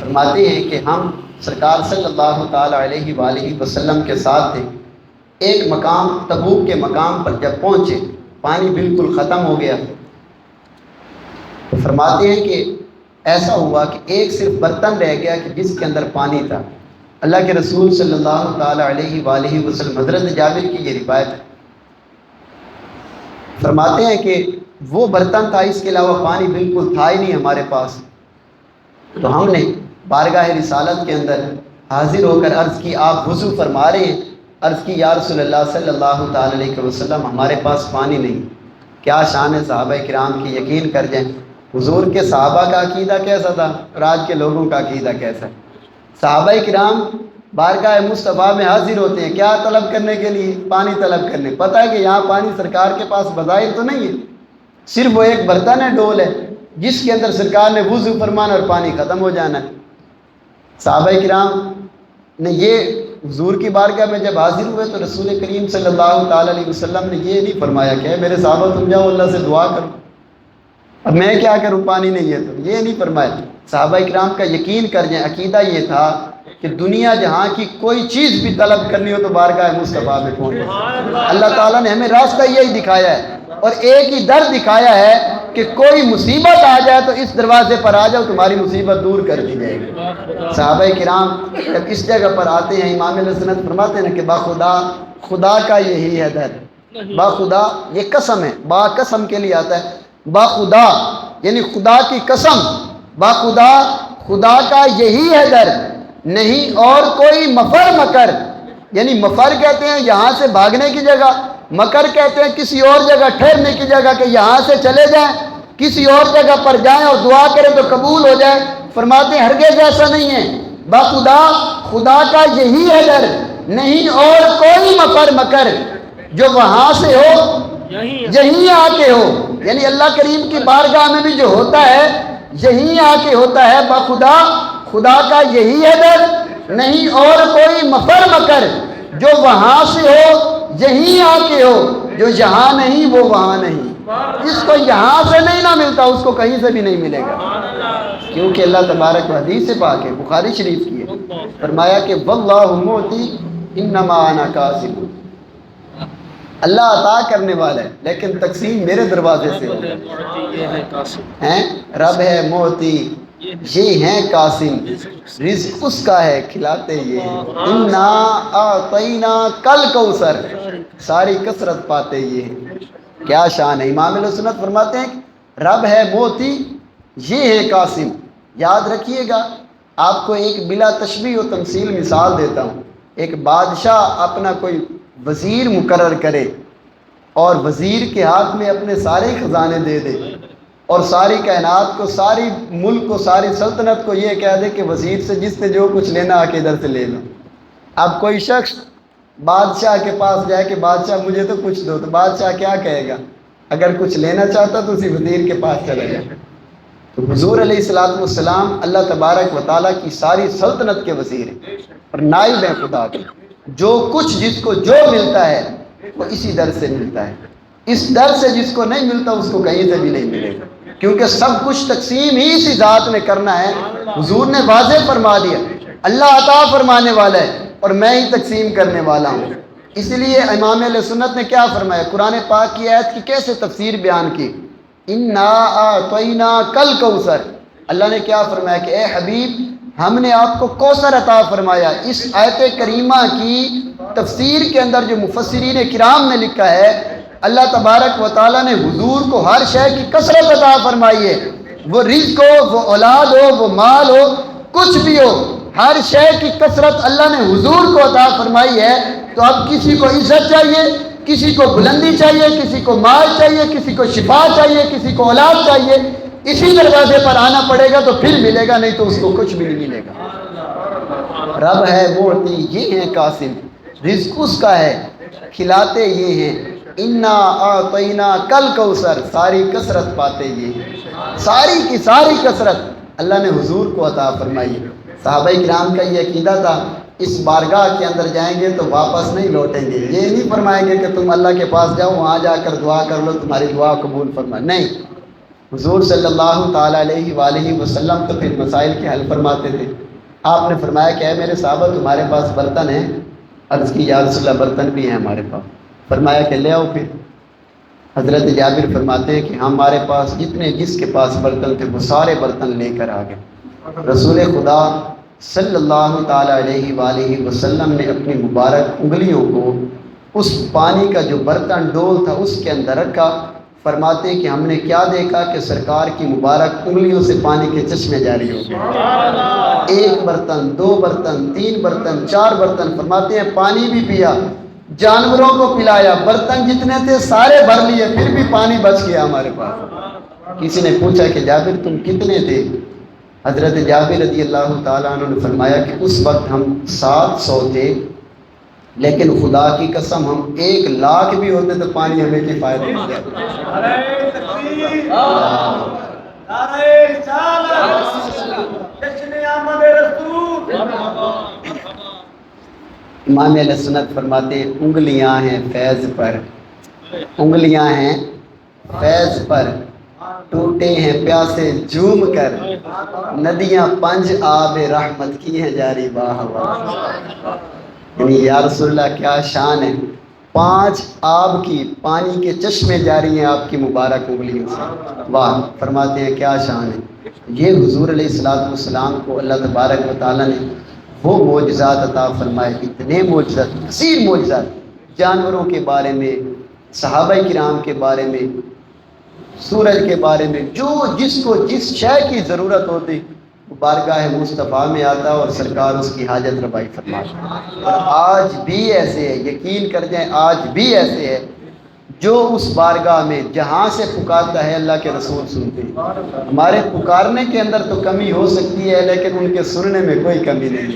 فرماتے ہیں کہ ہم سرکار صلی اللہ تعالیٰ علیہ وآلہ وسلم کے ساتھ تھے۔ ایک مقام تبوک کے مقام پر جب پہنچے پانی بالکل ختم ہو گیا، تو فرماتے ہیں کہ ایسا ہوا کہ ایک صرف برتن رہ گیا کہ جس کے اندر پانی تھا۔ اللہ کے رسول صلی اللہ تعالیٰ علیہ وآلہ وسلم، حضرت جابر کی یہ روایت ہے، فرماتے ہیں کہ وہ برتن تھا، اس کے علاوہ پانی بالکل تھا ہی نہیں ہمارے پاس۔ تو ہم نے بارگاہ رسالت کے اندر حاضر ہو کر عرض کی، آپ وضو فرما رہے ہیں؟ عرض کی، یا رسول اللہ صلی اللہ تعالیٰ علیہ وسلم، ہمارے پاس پانی نہیں۔ کیا شان ہے صحابہ کرام کی، یقین کر جائیں حضور کے صحابہ کا عقیدہ کیسا تھا اور آج کے لوگوں کا عقیدہ کیسا ہے۔ صحابہ کرام بارگاہ مصطفیٰ میں حاضر ہوتے ہیں، کیا طلب کرنے کے لیے؟ پانی طلب کرنے۔ پتہ ہے کہ یہاں پانی سرکار کے پاس بظاہر تو نہیں ہے، صرف وہ ایک برتن ہے، ڈول ہے، جس کے اندر سرکار نے وضو فرمانا اور پانی ختم ہو جانا ہے۔ صحابہ کرام نے یہ حضور کی بارگاہ میں جب حاضر ہوئے تو رسول کریم صلی اللہ تعالیٰ علیہ وسلم نے یہ نہیں فرمایا کہ اے میرے صحابہ تم جاؤ اللہ سے دعا کرو، اب میں کیا کروں، پانی نہیں ہے، تو یہ نہیں فرمایا۔ صحابہ کرام کا یقین کر جائیں عقیدہ یہ تھا کہ دنیا جہاں کی کوئی چیز بھی طلب کرنی ہو تو بارگاہ مصطفیٰ میں پہنچے۔ اللہ تعالیٰ نے ہمیں راستہ یہی دکھایا ہے اور ایک ہی در دکھایا ہے کہ کوئی مصیبت آ جائے تو اس دروازے پر آ جاؤ، تمہاری مصیبت دور کر دی جائے گی۔ صحابہ کرام جب اس جگہ پر آتے ہیں، امام اہل سنت فرماتے ہیں کہ باخدا، خدا کا یہی ہے در، باخدا یہ قسم ہے، با قسم کے لیے آتا ہے، باخدا یعنی خدا کی قسم، باخدا خدا کا یہی ہے در، نہیں اور کوئی مفر مکر، یعنی مفر کہتے ہیں یہاں سے بھاگنے کی جگہ، مکر کہتے ہیں کسی اور جگہ ٹھہرنے کی جگہ، کہ یہاں سے چلے جائیں کسی اور جگہ پر جائیں اور دعا کریں تو قبول ہو جائے۔ فرماتے ہیں ہرگز ایسا نہیں ہے، باخدا خدا کا یہی ہے در، نہیں اور کوئی مفر مکر جو وہاں سے ہو یہیں آ کے ہو، یعنی اللہ کریم کی بارگاہ میں بھی جو ہوتا ہے یہیں آ کے ہوتا ہے۔ باخدا خدا کا یہی ہے در، نہیں اور کوئی مفر مکر جو وہاں سے ہو یہیں آ کے ہو، جو یہاں نہیں وہ وہاں نہیں۔ جس کو یہاں سے نہیں نہ ملتا اس کو کہیں سے بھی نہیں ملے گا، کیونکہ اللہ تبارک و حدیث سے پاک ہے، بخاری شریف کی ہے، فرمایا کہ واللہ معطی انما انا قاسم، اللہ عطا کرنے والا ہے لیکن تقسیم میرے دروازے سے ہو، رب ہے معطی، یہ ہیں قاسم، رزق اس کا ہے کھلاتے یہ ہیں، انا اعطینا کل کوثر، ساری کثرت پاتے یہ ہیں۔ کیا شان ہے۔ امام اہل سنت فرماتے ہیں رب ہے معطی، یہ ہے قاسم۔ یاد رکھیے گا، آپ کو ایک بلا تشبیہ و تمثیل مثال دیتا ہوں۔ ایک بادشاہ اپنا کوئی وزیر مقرر کرے اور وزیر کے ہاتھ میں اپنے سارے خزانے دے دے اور ساری کائنات کو، ساری ملک کو، ساری سلطنت کو یہ کہہ دے کہ وزیر سے جس نے جو کچھ لینا آ کے ادھر سے لے لو۔ اب کوئی شخص بادشاہ کے پاس جائے کہ بادشاہ مجھے تو کچھ دو، تو بادشاہ کیا کہے گا؟ اگر کچھ لینا چاہتا تو اسی وزیر کے پاس چلا جائے۔ تو حضور علیہ الصلوۃ والسلام اللہ تبارک و تعالیٰ کی ساری سلطنت کے وزیر ہیں اور نائب ہیں خدا کے۔ جو کچھ جس کو جو ملتا ہے وہ اسی در سے ملتا ہے، اس در سے جس کو نہیں ملتا اس کو کہیں سے بھی نہیں ملے گا، کیونکہ سب کچھ تقسیم ہی اسی ذات نے کرنا ہے۔ حضور نے واضح فرما دیا اللہ عطا فرمانے والا ہے اور میں ہی تقسیم کرنے والا ہوں۔ اس لیے امام اہل سنت نے کیا فرمایا، قرآن پاک کی آیت کی کیسے تفسیر بیان کی، انا اعطینا کل کوثر، اللہ نے کیا فرمایا کہ اے حبیب ہم نے آپ کو کوثر عطا فرمایا۔ اس آیت کریمہ کی تفسیر کے اندر جو مفسرین کرام نے لکھا ہے، اللہ تبارک و تعالیٰ نے حضور کو ہر شے کی کثرت عطا فرمائی ہے، وہ رزق ہو، وہ اولاد ہو، وہ مال ہو، کچھ بھی ہو، ہر شے کی کثرت اللہ نے حضور کو عطا فرمائی ہے۔ تو اب کسی کو عزت چاہیے، کسی کو بلندی چاہیے، کسی کو مال چاہیے، کسی کو شفا چاہیے، کسی کو اولاد چاہیے، اسی دروازے پر آنا پڑے گا تو پھر ملے گا، نہیں تو اس کو کچھ بھی نہیں ملے گا۔ رب ہے معطی، یہ ہیں قاسم، رزق اس کا ہے کھلاتے یہ ہیں، انا اعطینا کل کوثر، ساری کثرت پاتے یہ ہیں، ساری کی ساری کثرت اللہ نے حضور کو عطا فرمائی۔ صحابہ کرام کا یہ عقیدہ تھا اس بارگاہ کے اندر جائیں گے تو واپس نہیں لوٹیں گے، یہ نہیں فرمائیں گے کہ تم اللہ کے پاس جاؤ وہاں جا کر دعا کر لو تمہاری دعا قبول فرمائے، نہیں، حضور صلی اللہ تعالیٰ علیہ وآلہ وسلم تو پھر مسائل کے حل فرماتے تھے۔ آپ نے فرمایا کہ اے میرے صحابہ تمہارے پاس برتن ہیں؟ عرض کی یا رسول اللہ برتن بھی ہیں ہمارے پاس۔ فرمایا کہ لے آؤ پھر۔ حضرت جابر فرماتے ہیں کہ ہمارے پاس جس کے پاس برتن تھے وہ سارے برتن لے کر آ گئے۔ رسول خدا صلی اللہ تعالیٰ علیہ وآلہ وسلم نے اپنی مبارک انگلیوں کو اس پانی کا جو برتن ڈول تھا اس کے اندر رکھا۔ فرماتے ہیں کہ ہم نے کیا دیکھا کہ سرکار کی مبارک انگلیوں سے پانی کے چشمے جاری ہو گئے۔ ایک برتن، دو برتن، تین برتن، چار برتن، فرماتے ہیں پانی بھی پیا، جانوروں کو پلایا، برتن جتنے تھے سارے بھر لیے، پھر بھی پانی بچ گیا ہمارے پاس۔ کسی نے پوچھا کہ جابر تم کتنے تھے؟ حضرت جابر رضی اللہ تعالیٰ عنہ نے فرمایا کہ اس وقت ہم 700 تھے، لیکن خدا کی قسم ہم 1,00,000 بھی ہوتے تو پانی ہمیں کفایت نہیں دیتا۔ امام اہل سنت فرماتے ہیں انگلیاں ہیں فیض پر، انگلیاں ہیں فیض پر، ٹوٹے ہیں پیاسے جھوم کر، ندیاں پنج آب رحمت کی ہیں جاری واہ واہ۔ یعنی یا رسول اللہ کیا شان ہے، 5 آب کی پانی کے چشمے جاری ہیں آپ کی مبارک انگلیوں سے، واہ۔ فرماتے ہیں کیا شان ہے۔ یہ حضور علیہ السلام کو اللہ تبارک و تعالیٰ نے وہ معجزات عطا فرمائے، اتنے معجزات، کثیر معجزات، جانوروں کے بارے میں، صحابہ کرام کے بارے میں، سورج کے بارے میں، جو جس کو جس شے کی ضرورت ہوتی وہ بارگاہ مصطفیٰ میں آتا اور سرکار اس کی حاجت روائی فرماتا۔ اور آج بھی ایسے ہے، یقین کر جائیں آج بھی ایسے ہے، جو اس بارگاہ میں جہاں سے پکارتا ہے اللہ کے رسول سنتے ہیں۔ ہمارے پکارنے کے اندر تو کمی ہو سکتی ہے لیکن ان کے سننے میں کوئی کمی نہیں۔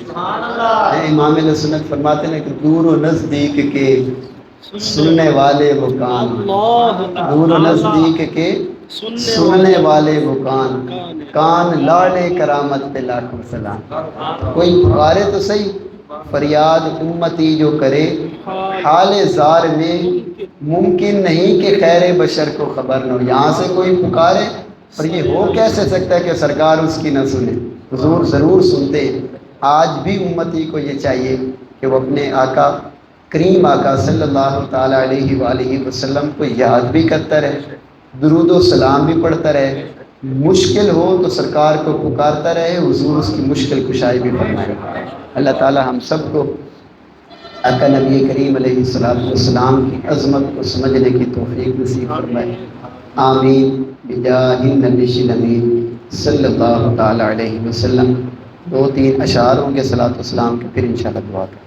امام اہل سنت فرماتے ہیں کہ دور و نزدیک کے سننے والے وہ کان، دور و نزدیک کے سننے والے وہ کان، کان لاڑے کرامت پہ لاکھوں سلام۔ کوئی پکارے تو صحیح، فریاد امتی جو کرے حال زار میں، ممکن نہیں کہ خیر بشر کو خبر نہ ہو۔ یہاں سے کوئی پکارے اور یہ ہو کیسے سکتا ہے کہ سرکار اس کی نہ سنے؟ حضور ضرور سنتے ہیں۔ آج بھی امتی کو یہ چاہیے کہ وہ اپنے آقا کریم آقا صلی اللہ تعالیٰ علیہ وآلہ وسلم کو یاد بھی کرتا رہے، درود و سلام بھی پڑھتا رہے، مشکل ہو تو سرکار کو پکارتا رہے، حضور اس کی مشکل کشائی بھی فرمائے۔ اللہ تعالیٰ ہم سب کو آقا نبی کریم علیہ السلام کی عظمت کو سمجھنے کی توفیق نصیب فرمائے، آمین بجاہ النبی الامین صلی اللہ تعالیٰ علیہ وسلم۔ 2-3 اشعار ہوں گے صلاۃ والسلام کے، پھر انشاءاللہ دعا کریں۔